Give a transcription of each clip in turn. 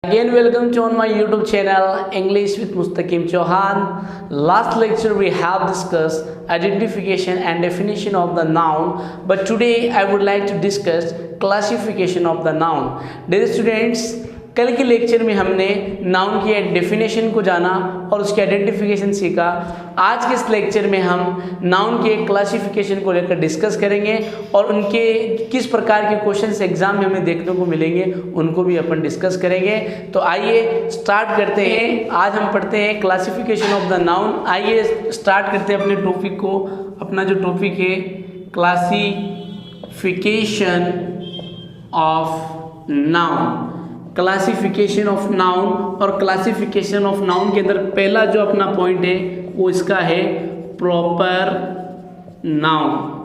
Again, welcome to on my YouTube channel English with Mustaqim Chauhan. Last lecture we have discussed identification and definition of the noun, but today I would like to discuss classification of the noun. Dear students, कल के lecture में हमने noun की definition को जाना और उसकी identification सीखा। आज के इस लेक्चर में हम नाउन के क्लासिफिकेशन को लेकर डिस्कस करेंगे और उनके किस प्रकार के क्वेश्चंस एग्जाम में हमें देखने को मिलेंगे उनको भी अपन डिस्कस करेंगे। तो आइए स्टार्ट करते हैं। आज हम पढ़ते हैं क्लासिफिकेशन ऑफ द नाउन। आइए स्टार्ट करते हैं अपने टॉपिक को। अपना जो टॉपिक है classification of noun, classification of noun. और क्लासिफिकेशन ऑफ नाउन के अंदर पहला जो अपना पॉइंट है वो इसका है प्रॉपर नाउन।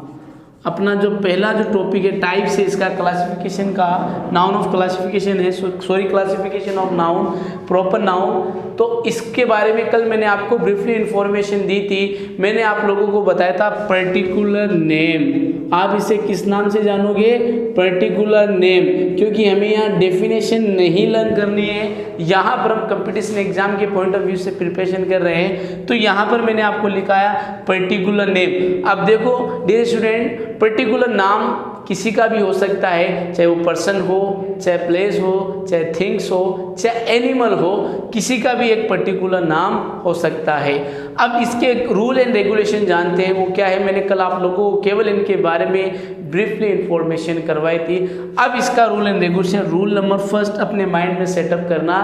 अपना जो पहला जो टॉपिक है टाइप से इसका क्लासिफिकेशन का, नाउन ऑफ क्लासिफिकेशन है, classification of noun, proper noun. तो इसके बारे में कल मैंने आपको ब्रीफली इंफॉर्मेशन दी थी। मैंने आप लोगों को बताया था पर्टिकुलर नेम। आप इसे किस नाम से जानोगे? पर्टिकुलर नेम, क्योंकि हमें यहाँ डेफिनेशन नहीं लर्न करनी है। यहाँ पर हम कंपटीशन एग्जाम के पॉइंट ऑफ व्यू से प्रिपरेशन कर रहे हैं, तो यहाँ पर मैंने आपको लिखाया पर्टिकुलर नेम। अब देखो डियर स्टूडेंट, पर्टिकुलर नाम किसी का भी हो सकता है, चाहे वो पर्सन हो, चाहे प्लेस हो, चाहे थिंग्स हो, चाहे एनिमल हो, किसी का भी एक पर्टिकुलर नाम हो सकता है। अब इसके रूल एंड रेगुलेशन जानते हैं, वो क्या है? मैंने कल आप लोगों को केवल इनके बारे में ब्रीफली इंफॉर्मेशन करवाई थी। अब इसका rule and regulation, rule number first अपने माइंड में सेटअप करना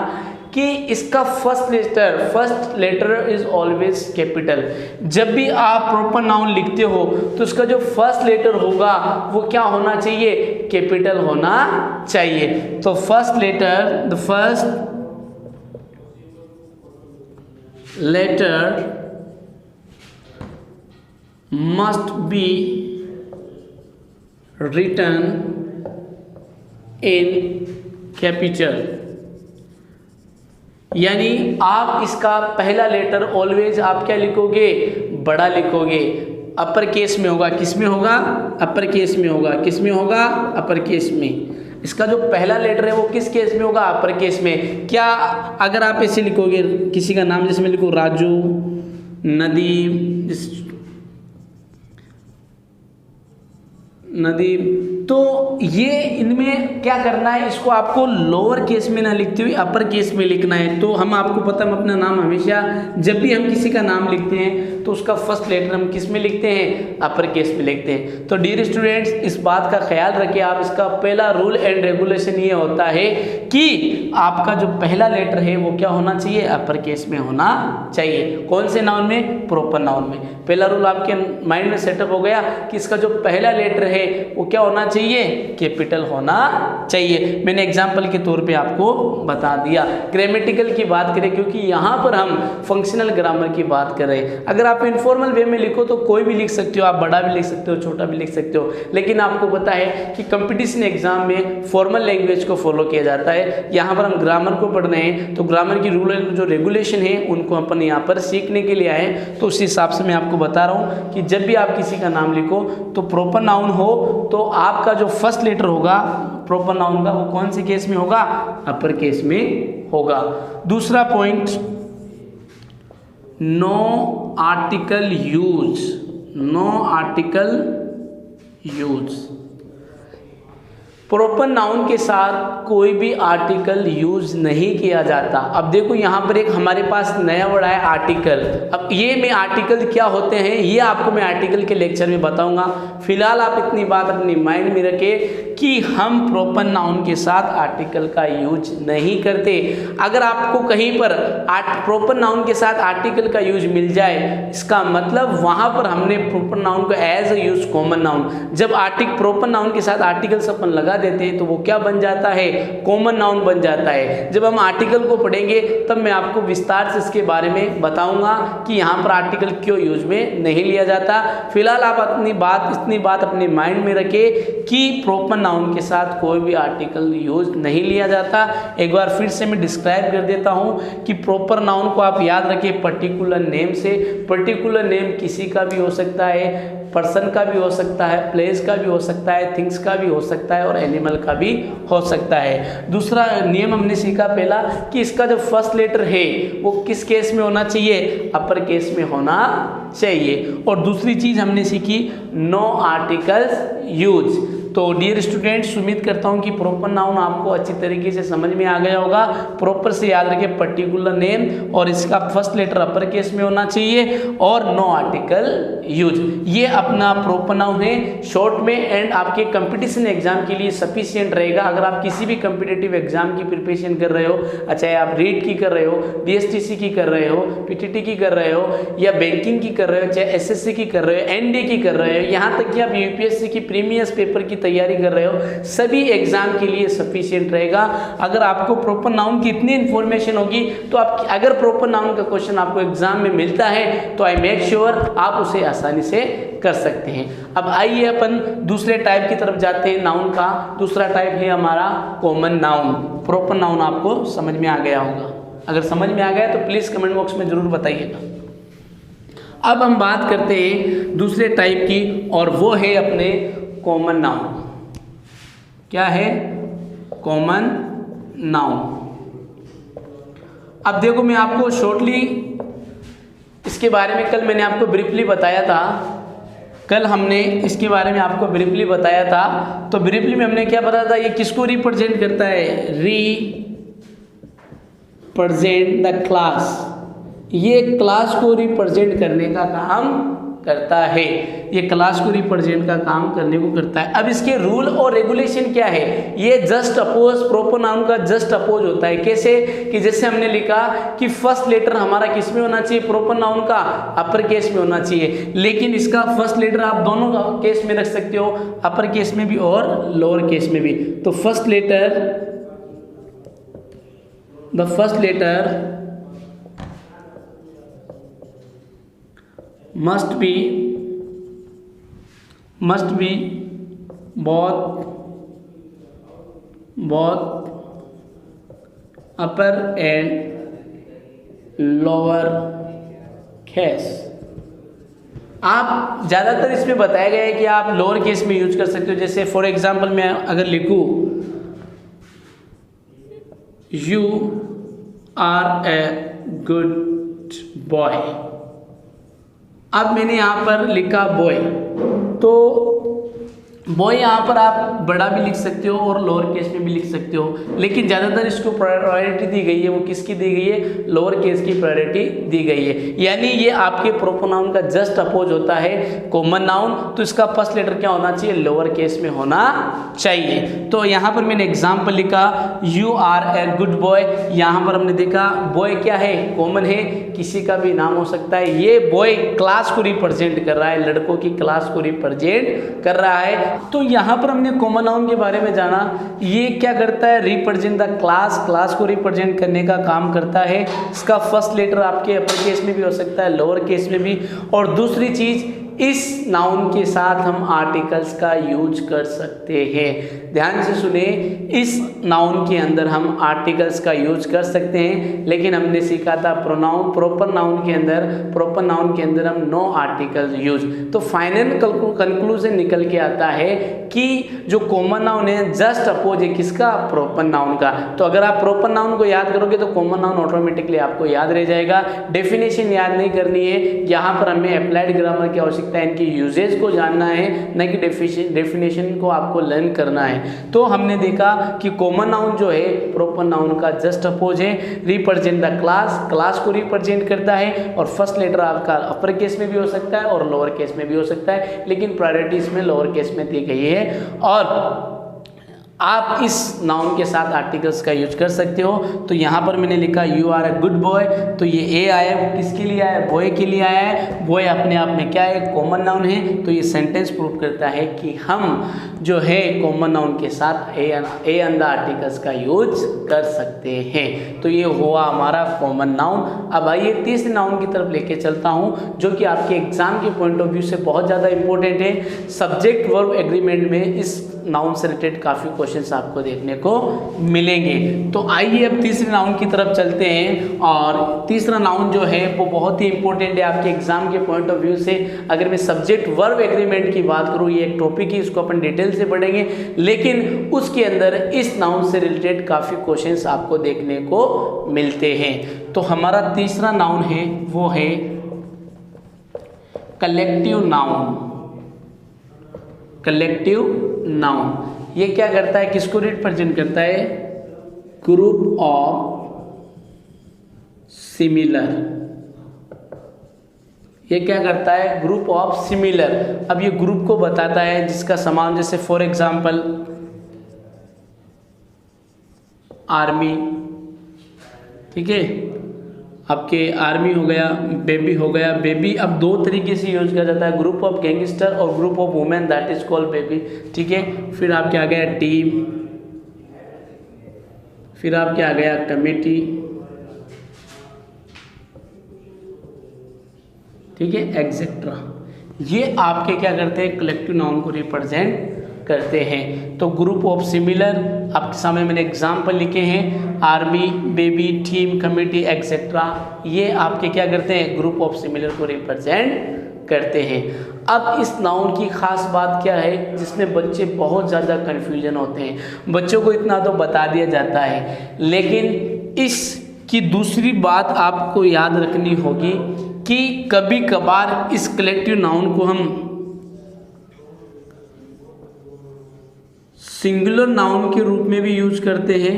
कि इसका first letter is always capital. जब भी आप प्रॉपर नाउन लिखते हो तो उसका जो फर्स्ट लेटर होगा वो क्या होना चाहिए? कैपिटल होना चाहिए। तो first letter, the first letter must be written in capital. यानी आप इसका पहला लेटर ऑलवेज आप क्या लिखोगे? बड़ा लिखोगे। अपर केस में होगा। किस में होगा? अपर केस में होगा। किस में होगा? अपर केस में। इसका जो पहला लेटर है वो किस केस में होगा? अपर केस में। क्या अगर आप ऐसे लिखोगे, किसी का नाम जैसे मैं लिखूँ राजू, नदीम, तो ये इनमें क्या करना है? इसको आपको लोअर केस में ना लिखते हुए अपर केस में लिखना है। तो हम आपको पता है, हम अपना नाम हमेशा जब भी हम किसी का नाम लिखते हैं तो उसका फर्स्ट लेटर हम किस में लिखते हैं? अपर केस में लिखते हैं। तो डियर स्टूडेंट्स, इस बात का ख्याल रखिए आप। इसका पहला रूल एंड रेगुलेशन ये होता है कि आपका जो पहला लेटर है वो क्या होना चाहिए? अपर केस में होना चाहिए। कौन से नाउन में? प्रॉपर नाउन में। पहला रूल आपके माइंड में सेटअप हो गया कि इसका जो पहला लेटर है वो क्या होना चाहिए? कैपिटल होना चाहिए। मैंने एग्जांपल के तौर पे आपको बता दिया। ग्रामेटिकल की बात करें, क्योंकि यहाँ पर हम फंक्शनल ग्रामर की बात कर रहे हैं। अगर आप इनफॉर्मल वे में लिखो तो कोई भी लिख सकते हो, आप बड़ा भी लिख सकते हो, छोटा भी लिख सकते हो, लेकिन आपको पता है कि कंपटीशन एग्जाम में फॉर्मल लैंग्वेज को फॉलो किया जाता है। यहाँ पर हम ग्रामर को पढ़ रहे हैं, तो ग्रामर की रूल जो रेगुलेशन है उनको अपन यहाँ पर सीखने के लिए आए। तो उस हिसाब से मैं आपको बता रहा हूँ कि जब भी आप किसी का नाम लिखो तो प्रॉपर नाउन हो तो आपका जो फर्स्ट लेटर होगा प्रॉपर नाउन का वो कौन से केस में होगा? अपर केस में होगा। दूसरा point, no article use. No article use, proper noun के साथ कोई भी आर्टिकल यूज नहीं किया जाता। अब देखो यहाँ पर एक हमारे पास नया वर्ड है आर्टिकल। अब ये मैं आर्टिकल क्या होते हैं ये आपको मैं आर्टिकल के लेक्चर में बताऊंगा। फिलहाल आप इतनी बात अपनी माइंड में रखें कि हम प्रॉपर नाउन के साथ आर्टिकल का यूज नहीं करते। अगर आपको कहीं पर प्रॉपर नाउन के साथ आर्टिकल का यूज मिल जाए, इसका मतलब वहाँ पर हमने प्रॉपर नाउन को as a use common noun. जब प्रॉपर नाउन के साथ आर्टिकल्स अपन लगा देते हैं तो वो क्या बन जाता है? कॉमन नाउन बन जाता है। जब हम आर्टिकल को पढ़ेंगे तब मैं आपको विस्तार से इसके बारे में बताऊंगा कि यहाँ पर आर्टिकल क्यों यूज में नहीं लिया जाता। फिलहाल आप इतनी बात अपने माइंड में रखें कि प्रॉपर नाउन के साथ कोई भी आर्टिकल यूज नहीं लिया जाता। एक बार फिर से मैं डिस्क्राइब कर देता हूँ कि प्रॉपर नाउन को आप याद रखें पर्टिकुलर नेम से। पर्टिकुलर नेम किसी का भी हो सकता है, पर्सन का भी हो सकता है, प्लेस का भी हो सकता है, थिंग्स का भी हो सकता है और एनिमल का भी हो सकता है। दूसरा नियम हमने सीखा पहला कि इसका जो फर्स्ट लेटर है वो किस केस में होना चाहिए, अपर केस में होना चाहिए। और दूसरी चीज हमने सीखी नो आर्टिकल्स यूज। तो डियर स्टूडेंट्स, उम्मीद करता हूँ कि प्रॉपर नाउन आपको अच्छी तरीके से समझ में आ गया होगा। प्रॉपर से याद रखें पर्टिकुलर नेम और इसका फर्स्ट लेटर अपर केस में होना चाहिए और नो आर्टिकल यूज। ये अपना प्रॉपर नाउन है शॉर्ट में एंड आपके कंपटीशन एग्जाम के लिए सफिशिएंट रहेगा। अगर आप किसी भी कम्पिटिटिव एग्जाम की प्रिपरेशन कर रहे हो, चाहे आप रीट की कर रहे हो, DSTC की कर रहे हो, PTT की कर रहे हो या बैंकिंग की कर रहे हो, चाहे SSC की कर रहे हो, NDA की कर रहे हो, यहाँ तक कि आप UPSC की प्रीवियस पेपर की तैयारी कर रहे हो, सभी एग्जाम के लिए सफिशिएंट रहेगा। अगर आपको प्रॉपर नाउन की इतनी इंफॉर्मेशन होगी तो आप अगर प्रॉपर नाउन का क्वेश्चन आपको एग्जाम में मिलता है तो आई मेक श्योर आप उसे आसानी से कर सकते हैं। अब आइए अपन दूसरे टाइप की तरफ जाते हैं नाउन का। दूसरा टाइप है हमारा कॉमन नाउन। प्रॉपर नाउन आपको समझ में आ गया होगा, अगर समझ में आ गया तो प्लीज कमेंट बॉक्स में जरूर बताइएगा। अब हम बात करते हैं दूसरे टाइप की और वो है अपने कॉमन नाउन। क्या है? Common noun. अब देखो मैं आपको शॉर्टली इसके बारे में कल मैंने आपको ब्रीफली बताया था। कल हमने इसके बारे में आपको ब्रीफली बताया था। तो ब्रीफली में हमने क्या बताया था, ये किसको रिप्रेजेंट करता है? Represent the class. ये क्लास को रिप्रेजेंट करने का काम करता है, ये क्लास को रिप्रेजेंट का काम करने को करता है। अब इसके रूल और रेगुलेशन क्या है? ये जस्ट अपोज प्रॉपर नाउन का जस्ट अपोज होता है। कैसे? कि जैसे हमने लिखा कि फर्स्ट लेटर हमारा किस में होना चाहिए, प्रॉपर नाउन का अपर केस में होना चाहिए, लेकिन इसका फर्स्ट लेटर आप दोनों केस में रख सकते हो, अपर केस में भी और लोअर केस में भी। तो first letter, the first letter must be both upper and lower case। आप ज़्यादातर इसमें बताया गया है कि आप लोअर केस में यूज कर सकते हो। जैसे फॉर एग्जांपल मैं अगर लिखूं you are a good boy, अब मैंने यहाँ पर लिखा बॉय, तो बॉय यहाँ पर आप बड़ा भी लिख सकते हो और लोअर केस में भी लिख सकते हो, लेकिन ज़्यादातर इसको प्रायोरिटी दी गई है, वो किसकी दी गई है? लोअर केस की प्रायोरिटी दी गई है। यानी ये आपके प्रॉपर नाउन का जस्ट अपोज होता है कॉमन नाउन। तो इसका फर्स्ट लेटर क्या होना चाहिए? लोअर केस में होना चाहिए। तो यहाँ पर मैंने एग्जाम्पल लिखा you are a good boy. यहाँ पर हमने देखा बॉय क्या है? कॉमन है, किसी का भी नाम हो सकता है। ये बॉय क्लास को रिप्रेजेंट कर रहा है, लड़कों की क्लास को रिप्रेजेंट कर रहा है। तो यहाँ पर हमने कॉमन नाउन के बारे में जाना। ये क्या करता है? रिप्रेजेंट द क्लास, क्लास को रिप्रेजेंट करने का काम करता है। इसका फर्स्ट लेटर आपके अपर केस में भी हो सकता है, लोअर केस में भी। और दूसरी चीज, इस नाउन के साथ हम आर्टिकल्स का यूज कर सकते हैं। ध्यान से सुने, इस नाउन के अंदर हम आर्टिकल्स का यूज कर सकते हैं, लेकिन हमने सीखा था प्रोनाउन प्रॉपर नाउन के अंदर हम नो आर्टिकल यूज। तो फाइनल कंक्लूजन निकल के आता है कि जो कॉमन नाउन है जस्ट अपोज है किसका? प्रॉपर नाउन का। तो अगर आप प्रॉपर नाउन को याद करोगे तो कॉमन नाउन ऑटोमेटिकली आपको याद रह जाएगा। डेफिनेशन याद नहीं करनी है, यहाँ पर हमें अप्लाइड ग्रामर की आवश्यकता है, इनकी यूजेज को जानना है, न कि डेफिनेशन को आपको लर्न करना है। तो हमने देखा कि कॉमन नाउन जो है प्रॉपर नाउन का जस्ट अपोज है, रिप्रेजेंट द क्लास, क्लास को रिप्रेजेंट करता है, और फर्स्ट लेटर आपका अपर केस में भी हो सकता है और लोअर केस में भी हो सकता है, लेकिन प्रायोरिटी इसमें लोअर केस में दी गई है। और आप इस नाउन के साथ आर्टिकल्स का यूज कर सकते हो। तो यहाँ पर मैंने लिखा you are a good boy, तो ये ए आया है, वो किसके लिए आया है? बॉय के लिए आया है। बॉय अपने आप में क्या है? कॉमन नाउन है। तो ये सेंटेंस प्रूव करता है कि हम जो है कॉमन नाउन के साथ ए एंड द आर्टिकल्स का यूज कर सकते हैं। तो ये हुआ हमारा कॉमन नाउन। अब आइए तीसरे नाउन की तरफ लेके चलता हूँ, जो कि आपके एग्जाम के पॉइंट ऑफ व्यू से बहुत ज़्यादा इंपॉर्टेंट है। सब्जेक्ट वर्ब एग्रीमेंट में इस नाउन से रिलेटेड काफ़ी क्वेश्चंस आपको देखने को मिलेंगे। तो आइए अब तीसरे नाउन की तरफ चलते हैं। और तीसरा नाउन जो है वो बहुत ही इंपॉर्टेंट है आपके एग्जाम के पॉइंट ऑफ व्यू से। अगर मैं सब्जेक्ट वर्ब एग्रीमेंट की बात करूँ, ये एक टॉपिक है, इसको अपन डिटेल से पढ़ेंगे, लेकिन उसके अंदर इस नाउन से रिलेटेड काफ़ी क्वेश्चंस आपको देखने को मिलते हैं। तो हमारा तीसरा नाउन है वो है कलेक्टिव नाउन। कलेक्टिव नाउन ये क्या करता है, किसको रिप्रेजेंट करता है? Group of similar. ये क्या करता है? Group of similar. अब ये ग्रुप को बताता है जिसका समान, जैसे फॉर एग्जांपल आर्मी, ठीक है, आपके आर्मी हो गया, बेबी हो गया। बेबी अब दो तरीके से यूज किया जाता है, ग्रुप ऑफ गैंगस्टर और group of women, that is called baby, ठीक है। फिर आपके आ गया टीम, फिर आपके आ गया कमेटी, ठीक है, एक्सेट्रा। ये आपके क्या करते हैं? कलेक्टिव नाउन को रिप्रेजेंट करते हैं। तो ग्रुप ऑफ सिमिलर, आपके सामने मैंने एग्जाम्पल लिखे हैं, army, baby, team, committee, etcetera. ये आपके क्या करते हैं? ग्रुप ऑफ सिमिलर को रिप्रेजेंट करते हैं। अब इस नाउन की खास बात क्या है जिसमें बच्चे बहुत ज़्यादा कन्फ्यूजन होते हैं? बच्चों को इतना तो बता दिया जाता है, लेकिन इसकी दूसरी बात आपको याद रखनी होगी कि कभी कभार इस कलेक्टिव नाउन को हम सिंगुलर नाउन के रूप में भी यूज करते हैं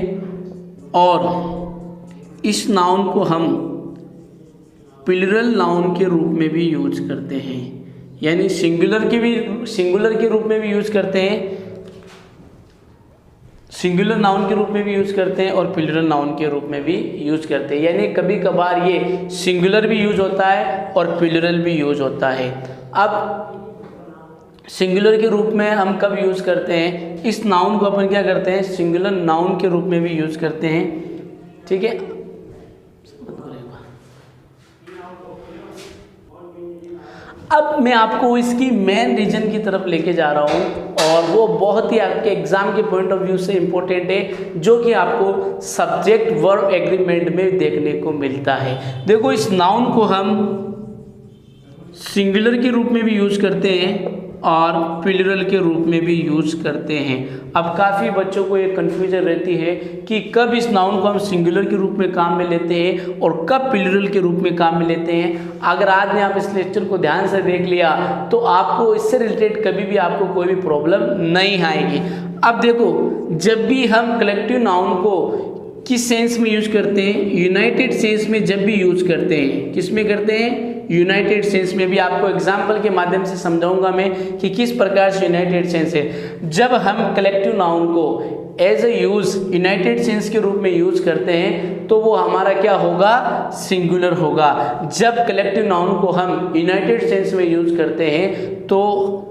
और इस नाउन को हम प्लूरल नाउन के रूप में भी यूज करते हैं। यानी सिंगुलर के रूप में भी यूज करते हैं, सिंगुलर नाउन के रूप में भी यूज करते हैं और प्लूरल नाउन के रूप में भी यूज करते हैं। यानी कभी कभार ये सिंगुलर भी यूज होता है और प्लूरल भी यूज होता है। अब सिंगुलर के रूप में हम कब यूज करते हैं? इस नाउन को अपन क्या करते हैं? सिंगुलर नाउन के रूप में भी यूज करते हैं, ठीक है। अब मैं आपको इसकी मेन रीजन की तरफ लेके जा रहा हूँ और वो बहुत ही आपके एग्जाम के पॉइंट ऑफ व्यू से इम्पोर्टेंट है, जो कि आपको सब्जेक्ट वर्ब एग्रीमेंट में देखने को मिलता है। देखो, इस नाउन को हम सिंगुलर के रूप में भी यूज करते हैं और प्लूरल के रूप में भी यूज करते हैं। अब काफ़ी बच्चों को एक कन्फ्यूजन रहती है कि कब इस नाउन को हम सिंगुलर के रूप में काम में लेते हैं और कब प्लूरल के रूप में काम में लेते हैं। अगर आज ने आप इस लेक्चर को ध्यान से देख लिया तो आपको इससे रिलेटेड कभी भी आपको कोई भी प्रॉब्लम नहीं आएगी। अब देखो, जब भी हम कलेक्टिव नाउन को किस सेंस में यूज करते हैं? यूनाइटेड सेंस में जब भी यूज करते हैं। किस में करते हैं? यूनाइटेड सेंस में। भी आपको एग्जाम्पल के माध्यम से समझाऊंगा मैं कि किस प्रकार से यूनाइटेड सेंस है। जब हम कलेक्टिव नाउन को as a use united sense के रूप में यूज करते हैं तो वो हमारा क्या होगा? सिंगुलर होगा। जब कलेक्टिव नाउन को हम यूनाइटेड सेंस में यूज करते हैं तो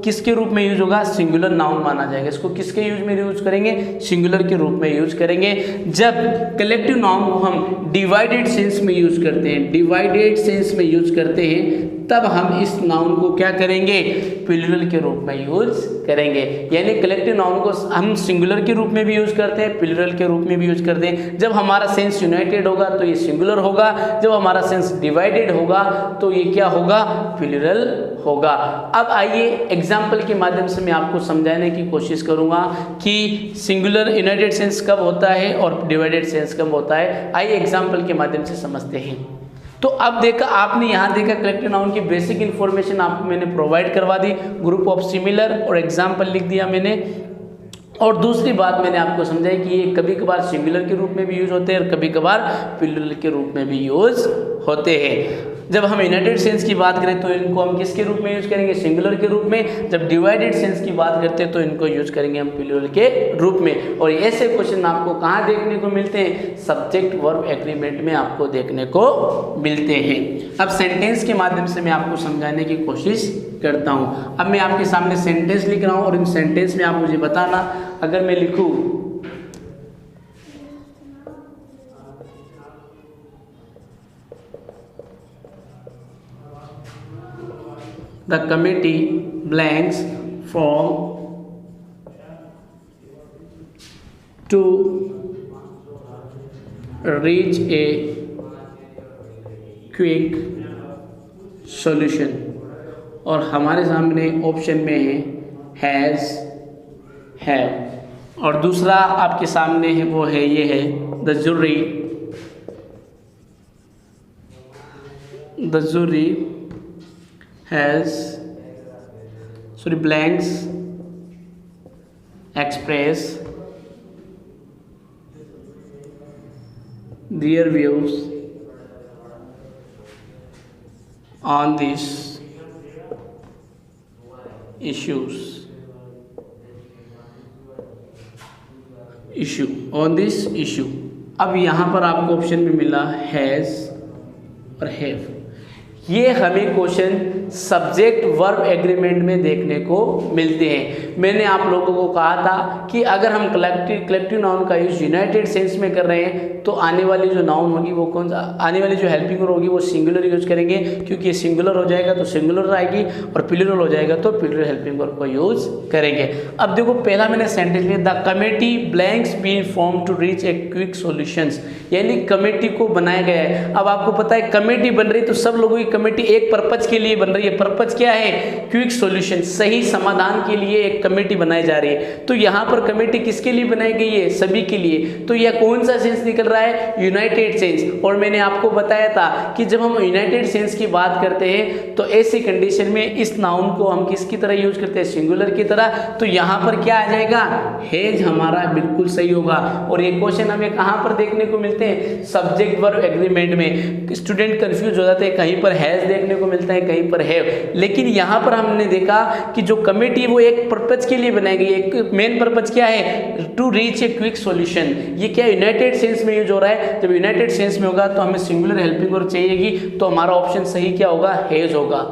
किसके रूप में यूज होगा? सिंगुलर नाउन माना जाएगा। इसको किसके यूज में यूज करेंगे? सिंगुलर के रूप में यूज करेंगे। जब कलेक्टिव नाउन को हम डिवाइडेड सेंस में यूज करते हैं, डिवाइडेड सेंस में यूज करते हैं, तब हम इस नाउन को क्या करेंगे? प्लूरल के रूप में यूज करेंगे। यानी कलेक्टिव नाउन को हम सिंगुलर के रूप में भी यूज करते हैं, प्लूरल के रूप में भी यूज करते हैं। जब हमारा सेंस यूनाइटेड होगा तो ये सिंगुलर होगा, जब हमारा सेंस डिवाइडेड होगा तो ये क्या होगा? प्लूरल होगा। अब आइए एग्जाम्पल के माध्यम से मैं आपको समझाने की कोशिश करूंगा कि सिंगुलर यूनाइटेड सेंस कब होता है और डिवाइडेड सेंस कब होता है। आइए एग्जाम्पल के माध्यम से समझते हैं। तो अब देखा आपने, यहाँ देखा कलेक्टिव नाउन की बेसिक इन्फॉर्मेशन आपको मैंने प्रोवाइड करवा दी, ग्रुप ऑफ सिमिलर और एग्जाम्पल लिख दिया मैंने। और दूसरी बात मैंने आपको समझाई कि ये कभी कभार सिंगुलर के रूप में भी यूज होते हैं और कभी कभार प्लूरल के रूप में भी यूज होते हैं। जब हम यूनाइटेड सेंस की बात करें तो इनको हम किसके रूप में यूज करेंगे? सिंगुलर के रूप में। जब डिवाइडेड सेंस की बात करते हैं तो इनको यूज करेंगे हम प्लूरल के रूप में। और ऐसे क्वेश्चन आपको कहाँ देखने को मिलते हैं? सब्जेक्ट वर्ब एग्रीमेंट में आपको देखने को मिलते हैं। अब सेंटेंस के माध्यम से मैं आपको समझाने की कोशिश करता हूँ। अब मैं आपके सामने सेंटेंस लिख रहा हूँ और इन सेंटेंस में आप मुझे बताना, अगर मैं लिखूँ the committee blanks from to reach a quick solution, और हमारे सामने ऑप्शन में है हैज़, हैव, और दूसरा आपके सामने है वो है ये है the jury has blanks express their views on this issue on this issue। अब यहाँ पर आपको ऑप्शन में मिला हैज़ और हैव। ये हमें क्वेश्चन सब्जेक्ट वर्ब एग्रीमेंट में देखने को मिलते हैं। मैंने आप लोगों को कहा था कि अगर हम कलेक्टिव नाउन का यूज यूनाइटेड सेंस में कर रहे हैं तो आने वाली जो नाउन होगी वो कौन सा, आने वाली जो हेल्पिंग वर्ब होगी वो सिंगुलर यूज करेंगे, क्योंकि ये सिंगुलर हो जाएगा तो सिंगुलर आएगी और प्लूरल हो जाएगा तो प्लूरल हेल्पिंग वर्ब को यूज करेंगे। अब देखो पहला मैंने सेंटेंस लिया, the committee blanks been form to reach a quick solutions, यानी कमेटी को बनाया गया है। अब आपको पता है कमेटी बन रही तो सब लोगों की कमेटी एक पर्पज के लिए बन रही है। पर्पज क्या है? क्विक सॉल्यूशन, सही समाधान के लिए एक कमेटी बनाई जा रही है। तो यहाँ पर कमेटी किसके लिए बनाई गई है? सभी के लिए। तो यह कौन सा सेंस निकल रहा है? United sense. और मैंने आपको बताया था कि जब हम यूनाइटेड सेंस की बात करते हैं तो ऐसी कंडीशन में इस नाउन को हम किसकी तरह यूज करते हैं? सिंगुलर की तरह। तो यहाँ पर क्या आ जाएगा? हैज हमारा बिल्कुल सही होगा। और ये क्वेश्चन हमें कहाँ पर देखने को मिलते हैं? सब्जेक्ट वर्ब एग्रीमेंट में। स्टूडेंट कंफ्यूज हो जाते हैं, कहीं पर हैज देखने को मिलता है, कहीं पर हैव। लेकिन यहाँ पर हमने देखा कि जो कमेटी वो एक पर्पज के लिए बनाई गई है। एक मेन पर्पज क्या है? To reach a quick solution. ये क्या यूनाइटेड सेंस में यूज हो रहा है। जब यूनाइटेड सेंस में होगा तो हमें सिंगुलर हेल्पिंग वर्ब चाहिएगी, तो हमारा ऑप्शन सही क्या होगा? हैज होगा।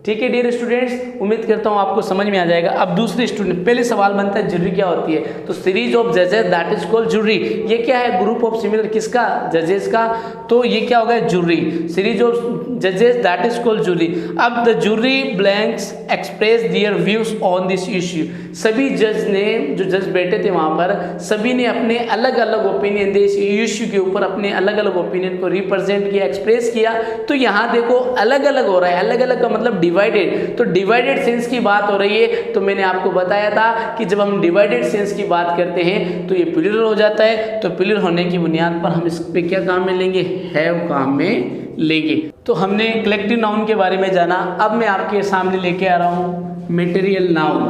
ठीक है डियर स्टूडेंट्स, उम्मीद करता हूँ आपको समझ में आ जाएगा। अब दूसरे स्टूडेंट, पहले सवाल बनता है जुरी क्या होती है? तो सीरीज ऑफ जजेस दैट इज कॉल्ड जुरी। ये क्या है? ग्रुप ऑफ सिमिलर किसका? जजेस का। तो ये क्या होगा? जुरी। सीरीज ऑफ जजेस दैट इज कॉल्ड जुरी। अब द जुरी blanks express their views on this issue. सभी जज ने, जो जज बैठे थे वहाँ पर, सभी ने अपने अलग अलग ओपिनियन दे इस इश्यू के ऊपर, अपने अलग अलग ओपिनियन को रिप्रेजेंट किया, एक्सप्रेस किया। तो यहाँ देखो अलग अलग हो रहा है। अलग अलग का मतलब डिवाइडेड। तो डिवाइडेड सेंस की बात हो रही है। तो मैंने आपको बताया था कि जब हम डिवाइडेड सेंस की बात करते हैं तो ये प्लूरल हो जाता है। तो प्लूरल होने की बुनियाद पर हम इस पे क्या काम में लेंगे? हैव काम में लेंगे। तो हमने कलेक्टिव नाउन के बारे में जाना। अब मैं आपके सामने लेके आ रहा हूँ मटेरियल नाउन।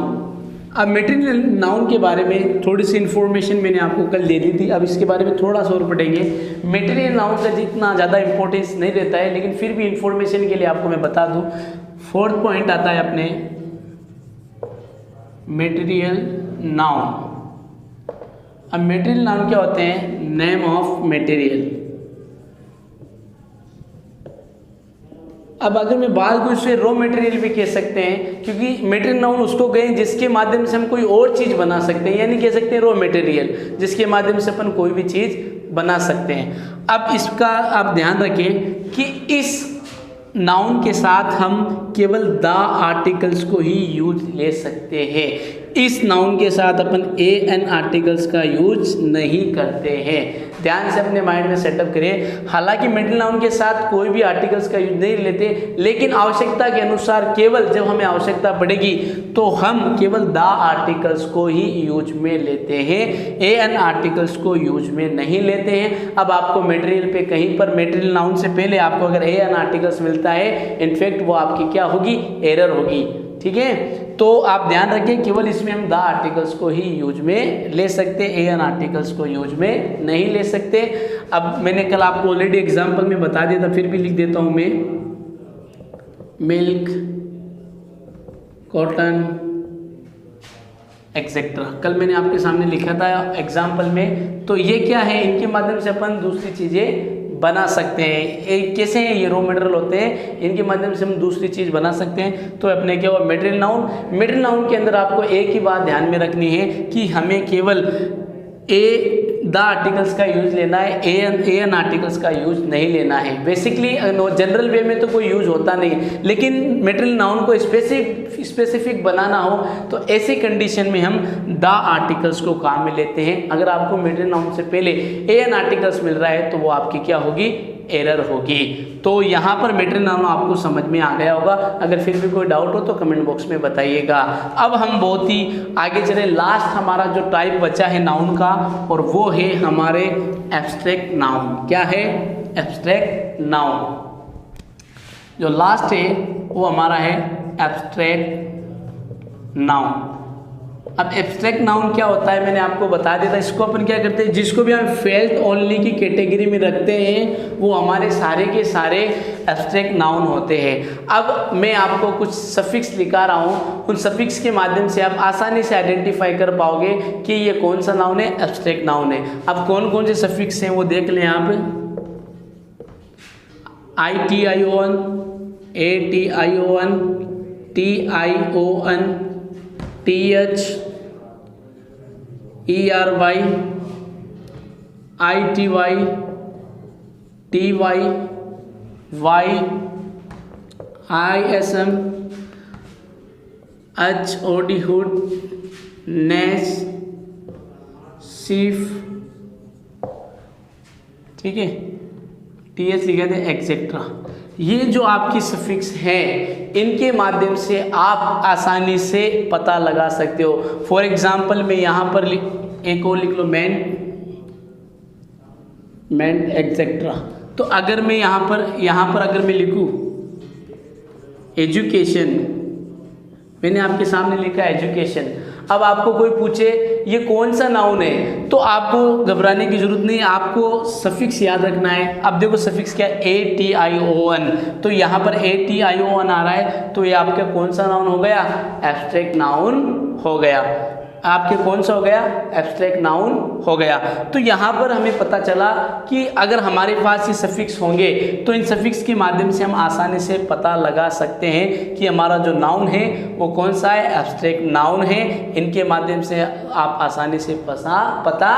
अब मटेरियल नाउन के बारे में थोड़ी सी इन्फॉर्मेशन मैंने आपको कल दे दी थी। अब इसके बारे में थोड़ा सा और पढ़ेंगे। मटेरियल नाउन का जितना ज़्यादा इंपॉर्टेंस नहीं रहता है, लेकिन फिर भी इंफॉर्मेशन के लिए आपको मैं बता दूँ। फोर्थ पॉइंट आता है अपने मटेरियल नाउन। अब मटेरियल नाउन क्या होते हैं? Name of material. अब अगर मैं बात करूँ इसे रॉ मटेरियल भी कह सकते हैं, क्योंकि मटेरियल नाउन उसको कहें जिसके माध्यम से हम कोई और चीज़ बना सकते हैं, यानी कह सकते हैं रॉ मटेरियल, जिसके माध्यम से अपन कोई भी चीज़ बना सकते हैं। अब इसका आप ध्यान रखें कि इस नाउन के साथ हम केवल द आर्टिकल्स को ही यूज ले सकते हैं। इस नाउन के साथ अपन एन आर्टिकल्स का यूज नहीं करते हैं। ध्यान से अपने माइंड में सेटअप करें। हालांकि मटेरियल नाउन के साथ कोई भी आर्टिकल्स का यूज नहीं लेते, लेकिन आवश्यकता के अनुसार केवल जब हमें आवश्यकता पड़ेगी तो हम केवल द आर्टिकल्स को ही यूज में लेते हैं, एन आर्टिकल्स को यूज में नहीं लेते हैं। अब आपको मटेरियल पे कहीं पर मटेरियल नाउन से पहले आपको अगर एन आर्टिकल्स मिलता है, इनफैक्ट वो आपकी क्या होगी? एरर होगी। ठीक है, तो आप ध्यान रखें केवल इसमें हम द आर्टिकल्स को ही यूज में ले सकते, एन आर्टिकल्स को यूज में नहीं ले सकते। अब मैंने कल आपको ऑलरेडी एग्जांपल में बता दिया था, फिर भी लिख देता हूं मैं। Milk, cotton, etcetera. कल मैंने आपके सामने लिखा था एग्जाम्पल में। तो ये क्या है? इनके माध्यम से अपन दूसरी चीज़ें बना सकते हैं। कैसे हैं? ये रॉ मटेरियल होते हैं, इनके माध्यम से हम दूसरी चीज़ बना सकते हैं। तो अपने क्या हुआ? Material noun. मटेरियल नाउन के अंदर आपको एक ही बात ध्यान में रखनी है कि हमें केवल द आर्टिकल्स का यूज लेना है, एन आर्टिकल्स का यूज नहीं लेना है। बेसिकली जनरल वे में तो कोई यूज होता नहीं, लेकिन मेटेरियल नाउन को स्पेसिफिक बनाना हो तो ऐसी कंडीशन में हम द आर्टिकल्स को काम में लेते हैं। अगर आपको मेटेरियल नाउन से पहले एन आर्टिकल्स मिल रहा है तो वो आपकी क्या होगी, एरर होगी। तो यहाँ पर मेटेरियल नाउन आपको समझ में आ गया होगा। अगर फिर भी कोई डाउट हो तो कमेंट बॉक्स में बताइएगा। अब हम बहुत ही आगे चले, लास्ट हमारा जो टाइप बचा है नाउन का, और वो है हमारे एब्स्ट्रैक्ट नाउन। क्या है? Abstract noun. जो लास्ट है वो हमारा है एब्स्ट्रैक्ट नाउन। अब एब्स्ट्रैक्ट नाउन क्या होता है मैंने आपको बता दिया था। इसको अपन क्या करते हैं, जिसको भी हम फेल्ट ओनली की कैटेगरी में रखते हैं वो हमारे सारे के सारे एब्स्ट्रैक्ट नाउन होते हैं। अब मैं आपको कुछ सफिक्स लिखा रहा हूँ, उन सफिक्स के माध्यम से आप आसानी से आइडेंटिफाई कर पाओगे कि ये कौन सा नाउन है, एब्स्ट्रैक्ट नाउन है। अब कौन कौन से सफिक्स हैं वो देख लें आप। ITION, ATION, TION, TH, ERY, ITY, TY, Y, ISM, HOD, hood, ness, सीफ, ठीक है, TH लिखे थे, एक्सेट्रा। ये जो आपकी सफिक्स है इनके माध्यम से आप आसानी से पता लगा सकते हो। फॉर एग्जाम्पल मैं यहाँ पर एक और लिख लो, मैन एक्सेट्रा। तो अगर मैं यहाँ पर अगर मैं लिखूँ एजुकेशन, मैंने आपके सामने लिखा एजुकेशन। अब आपको कोई पूछे ये कौन सा नाउन है तो आपको घबराने की जरूरत नहीं है, आपको सफिक्स याद रखना है। अब देखो सफिक्स क्या है, ATION। तो यहाँ पर ATION आ रहा है तो ये आपका कौन सा नाउन हो गया, एब्स्ट्रैक्ट नाउन हो गया। आपके कौन सा हो गया, एब्स्ट्रैक्ट नाउन हो गया। तो यहाँ पर हमें पता चला कि अगर हमारे पास ये सफिक्स होंगे तो इन सफिक्स के माध्यम से हम आसानी से पता लगा सकते हैं कि हमारा जो नाउन है वो कौन सा है, एब्स्ट्रैक्ट नाउन है। इनके माध्यम से आप आसानी से पता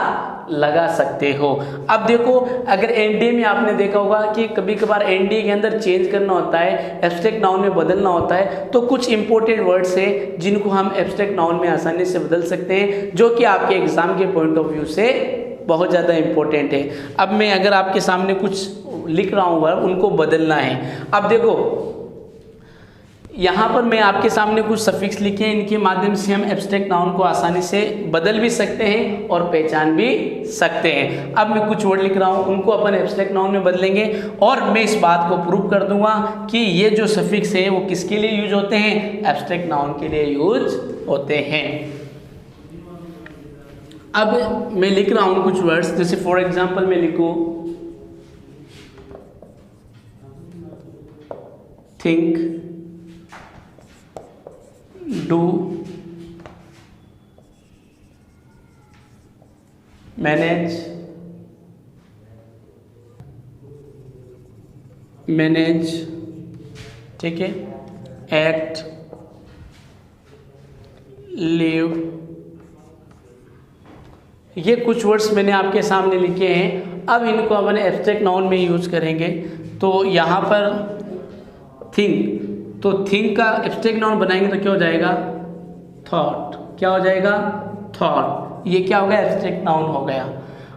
लगा सकते हो। अब देखो अगर एनडीए में आपने देखा होगा कि कभी कभार एनडीए के अंदर चेंज करना होता है, एब्स्ट्रैक्ट नाउन में बदलना होता है, तो कुछ इंपॉर्टेंट वर्ड्स हैं जिनको हम एब्स्ट्रैक्ट नाउन में आसानी से बदल सकते हैं, जो कि आपके एग्जाम के पॉइंट ऑफ व्यू से बहुत ज़्यादा इंपॉर्टेंट है। अब मैं अगर आपके सामने कुछ लिख रहा हूँ वर्ड, उनको बदलना है। अब देखो यहाँ पर मैं आपके सामने कुछ सफिक्स लिखे हैं, इनके माध्यम से हम एब्स्ट्रैक्ट नाउन को आसानी से बदल भी सकते हैं और पहचान भी सकते हैं। अब मैं कुछ वर्ड लिख रहा हूँ, उनको अपन एब्स्ट्रैक्ट नाउन में बदलेंगे और मैं इस बात को प्रूव कर दूंगा कि ये जो सफिक्स है वो किसके लिए यूज होते हैं, एब्स्ट्रैक्ट नाउन के लिए यूज होते हैं। अब मैं लिख रहा हूँ कुछ वर्ड्स, जैसे फॉर एग्जाम्पल मैं लिखूँ थिंक, डू, मैनेज, ठीक है, एक्ट, लिव। ये कुछ वर्ड्स मैंने आपके सामने लिखे हैं। अब इनको अपन एब्स्ट्रैक्ट नाउन में यूज करेंगे। तो यहाँ पर थिंक, तो थिंक का एब्स्ट्रैक्ट नाउन बनाएंगे तो क्या हो जाएगा, थॉट। क्या हो जाएगा, थॉट। ये क्या हो गया, एब्स्ट्रैक्ट नाउन हो गया।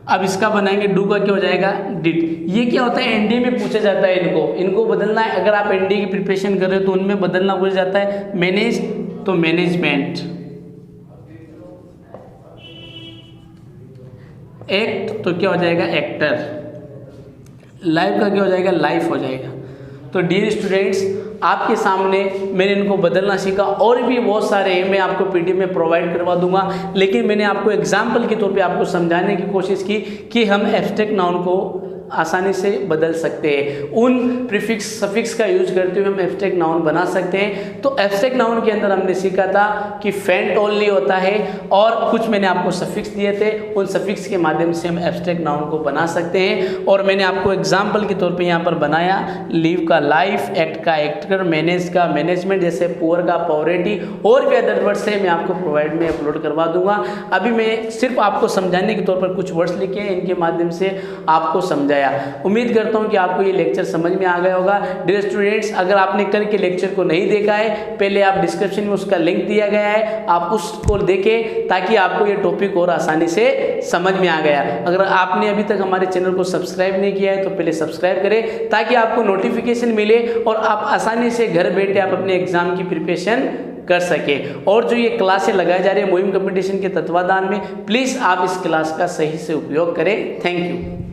अब इसका बनाएंगे डू का क्या हो जाएगा, डिड। ये क्या होता है, एनडीए में पूछा जाता है, इनको बदलना है। अगर आप एनडीए की प्रिपरेशन कर रहे हो तो उनमें बदलना पूछा जाता है। मैनेज तो मैनेजमेंट, एक्ट तो क्या हो जाएगा, एक्टर। लाइफ का क्या हो जाएगा, लाइफ हो जाएगा। तो डियर स्टूडेंट्स, आपके सामने मैंने इनको बदलना सीखा, और भी बहुत सारे हैं, मैं आपको पीडीएफ में प्रोवाइड करवा दूंगा। लेकिन मैंने आपको एग्जाम्पल के तौर पे आपको समझाने की कोशिश की कि हम एब्स्ट्रैक्ट नाउन को आसानी से बदल सकते हैं। उन प्रीफिक्स सफिक्स का यूज करते हुए हम एब्स्ट्रैक्ट नाउन बना सकते हैं। तो एब्स्ट्रैक्ट नाउन के अंदर हमने सीखा था कि फेंट ओनली होता है और कुछ मैंने आपको सफिक्स दिए थे, उन सफिक्स के माध्यम से हम एब्स्ट्रैक्ट नाउन को बना सकते हैं। और मैंने आपको एग्जाम्पल के तौर पर यहाँ पर बनाया, लिव का लाइफ, एक्ट का एक्टर, मैनेज का मैनेजमेंट, जैसे पुअर का पॉवर्टी, और भी अदर वर्ड्स है मैं आपको प्रोवाइड में अपलोड करवा दूंगा। अभी मैं सिर्फ आपको समझाने के तौर पर कुछ वर्ड्स लिखे हैं, इनके माध्यम से आपको समझाया। उम्मीद करता हूं कि आपको ये लेक्चर समझ में आ गया होगा। डियर स्टूडेंट्स, अगर आपने कल के लेक्चर को नहीं देखा है, पहले आप डिस्क्रिप्शन में उसका लिंक दिया गया है, आप उसको देखें ताकि आपको ये टॉपिक और आसानी से समझ में आ गया। अगर आपने अभी तक हमारे चैनल को सब्सक्राइब नहीं किया है तो पहले सब्सक्राइब करें ताकि आपको नोटिफिकेशन मिले और आप आसानी से घर बैठे आप अपने एग्जाम की प्रिपरेशन कर सके। और जो ये क्लासें लगाई जा रही है मुहिम कंपटीशन के तत्वाधान में, प्लीज़ आप इस क्लास का सही से उपयोग करें। Thank you.